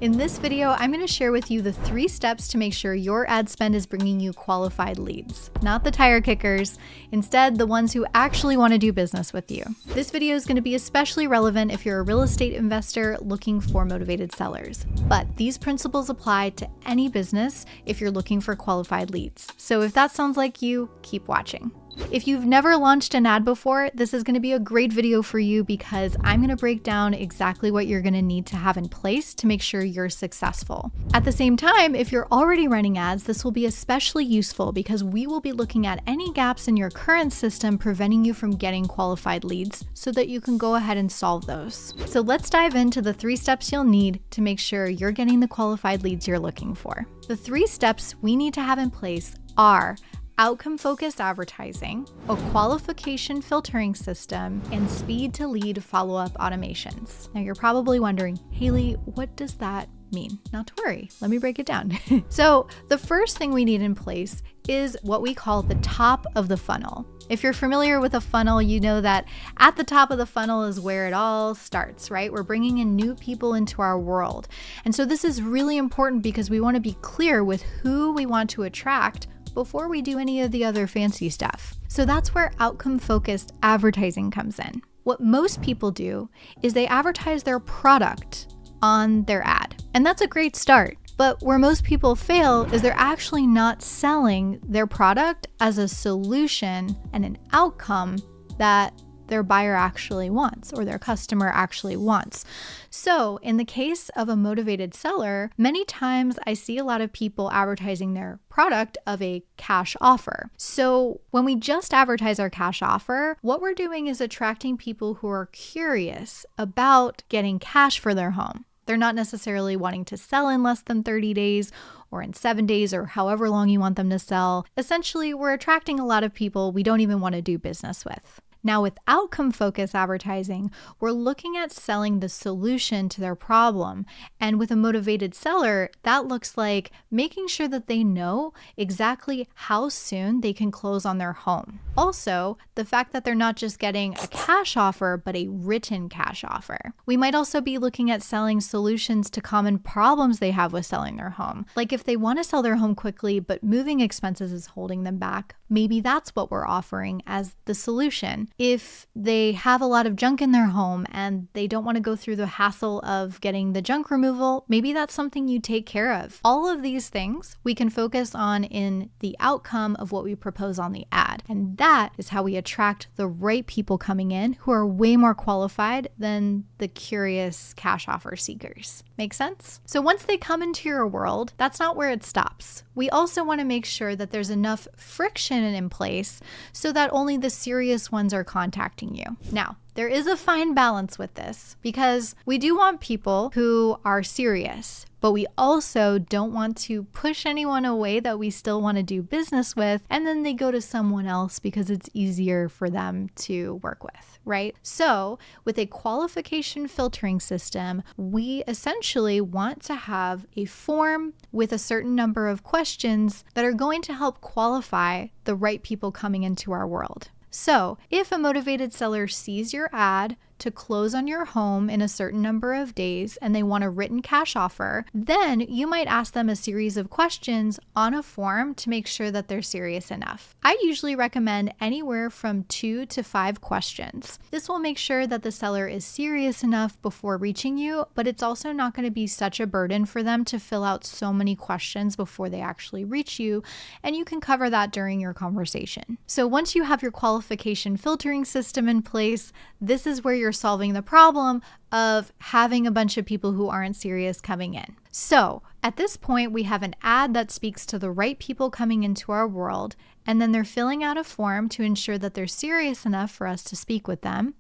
In this video, I'm going to share with you the 3 steps to make sure your ad spend is bringing you qualified leads, not the tire kickers, instead the ones who actually want to do business with you. This video is going to be especially relevant if you're a real estate investor looking for motivated sellers, but these principles apply to any business if you're looking for qualified leads. So if that sounds like you, keep watching. If you've never launched an ad before, this is going to be a great video for you because I'm going to break down exactly what you're going to need to have in place to make sure you're successful. At the same time, if you're already running ads, this will be especially useful because we will be looking at any gaps in your current system preventing you from getting qualified leads so that you can go ahead and solve those. So let's dive into the 3 steps you'll need to make sure you're getting the qualified leads you're looking for. The 3 steps we need to have in place are outcome-focused advertising, a qualification filtering system, and speed-to-lead follow-up automations. Now you're probably wondering, Haley, what does that mean? Not to worry, let me break it down. So the first thing we need in place is what we call the top of the funnel. If you're familiar with a funnel, you know that at the top of the funnel is where it all starts, right? We're bringing in new people into our world. And so this is really important because we want to be clear with who we want to attract before we do any of the other fancy stuff. So that's where outcome-focused advertising comes in. What most people do is they advertise their product on their ad, and that's a great start. But where most people fail is they're actually not selling their product as a solution and an outcome that their buyer actually wants or their customer actually wants. So in the case of a motivated seller, many times I see a lot of people advertising their product of a cash offer. So when we just advertise our cash offer, what we're doing is attracting people who are curious about getting cash for their home. They're not necessarily wanting to sell in less than 30 days or in 7 days or however long you want them to sell. Essentially, we're attracting a lot of people we don't even want to do business with. Now, with outcome-focused advertising, we're looking at selling the solution to their problem. And with a motivated seller, that looks like making sure that they know exactly how soon they can close on their home. Also, the fact that they're not just getting a cash offer, but a written cash offer. We might also be looking at selling solutions to common problems they have with selling their home. Like if they want to sell their home quickly, but moving expenses is holding them back, maybe that's what we're offering as the solution. If they have a lot of junk in their home and they don't want to go through the hassle of getting the junk removal, maybe that's something you take care of. All of these things we can focus on in the outcome of what we propose on the ad. And that is how we attract the right people coming in who are way more qualified than the curious cash offer seekers. Make sense? So once they come into your world, that's not where it stops. We also want to make sure that there's enough friction in place so that only the serious ones are contacting you. Now, there is a fine balance with this because we do want people who are serious, but we also don't want to push anyone away that we still want to do business with, and then they go to someone else because it's easier for them to work with, right? So with a qualification filtering system, we essentially want to have a form with a certain number of questions that are going to help qualify the right people coming into our world. So if a motivated seller sees your ad to close on your home in a certain number of days and they want a written cash offer, then you might ask them a series of questions on a form to make sure that they're serious enough. I usually recommend anywhere from 2 to 5 questions. This will make sure that the seller is serious enough before reaching you, but it's also not going to be such a burden for them to fill out so many questions before they actually reach you, and you can cover that during your conversation. So once you have your qualification filtering system in place, this is where you're solving the problem of having a bunch of people who aren't serious coming in. So at this point, we have an ad that speaks to the right people coming into our world, and then they're filling out a form to ensure that they're serious enough for us to speak with them.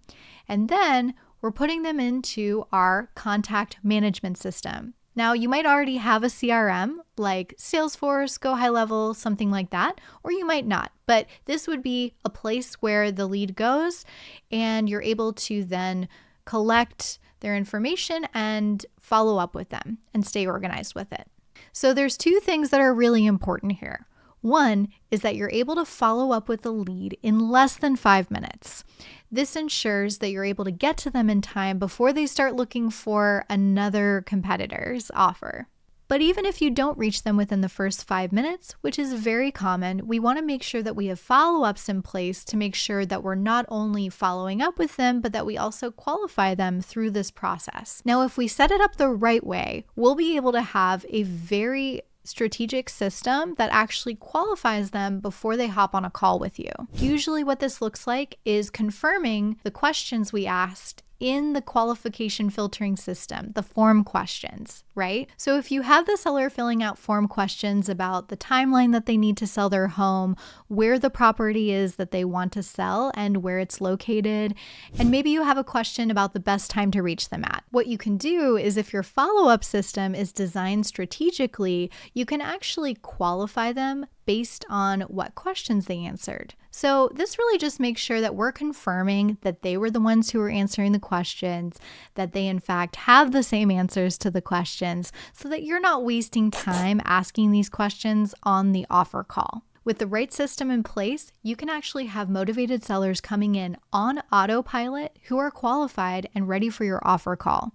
And then we're putting them into our contact management system. Now, you might already have a CRM like Salesforce, Go High Level, something like that, or you might not. But this would be a place where the lead goes and you're able to then collect their information and follow up with them and stay organized with it. So there's 2 things that are really important here. One is that you're able to follow up with a lead in less than 5 minutes. This ensures that you're able to get to them in time before they start looking for another competitor's offer. But even if you don't reach them within the first 5 minutes, which is very common, we want to make sure that we have follow-ups in place to make sure that we're not only following up with them, but that we also qualify them through this process. Now, if we set it up the right way, we'll be able to have a very strategic system that actually qualifies them before they hop on a call with you. Usually what this looks like is confirming the questions we asked in the qualification filtering system, the form questions, right? So if you have the seller filling out form questions about the timeline that they need to sell their home, where the property is that they want to sell and where it's located, and maybe you have a question about the best time to reach them at. What you can do is if your follow-up system is designed strategically, you can actually qualify them based on what questions they answered. So this really just makes sure that we're confirming that they were the ones who were answering the questions, that they in fact have the same answers to the questions, so that you're not wasting time asking these questions on the offer call. With the right system in place, you can actually have motivated sellers coming in on autopilot who are qualified and ready for your offer call.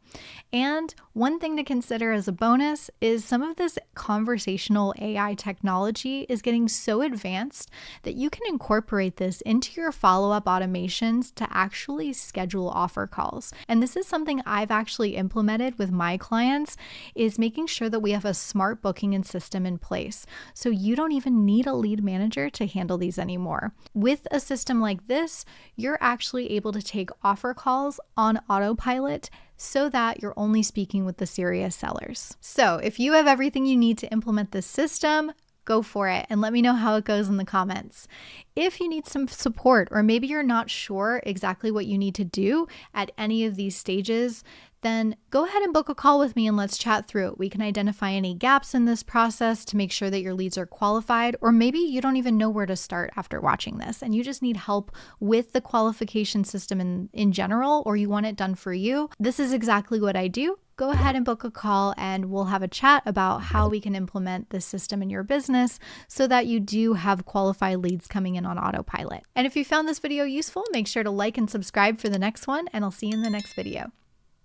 And one thing to consider as a bonus is some of this conversational AI technology is getting so advanced that you can incorporate this into your follow-up automations to actually schedule offer calls. And this is something I've actually implemented with my clients, is making sure that we have a smart booking and system in place. So you don't even need a lead manager to handle these anymore. With a system like this, you're actually able to take offer calls on autopilot so that you're only speaking with the serious sellers. So if you have everything you need to implement this system, go for it and let me know how it goes in the comments. If you need some support, or maybe you're not sure exactly what you need to do at any of these stages, then go ahead and book a call with me and let's chat through it. We can identify any gaps in this process to make sure that your leads are qualified, or maybe you don't even know where to start after watching this and you just need help with the qualification system in general, or you want it done for you. This is exactly what I do. Go ahead and book a call and we'll have a chat about how we can implement this system in your business so that you do have qualified leads coming in on autopilot. And if you found this video useful, make sure to like and subscribe for the next one, and I'll see you in the next video.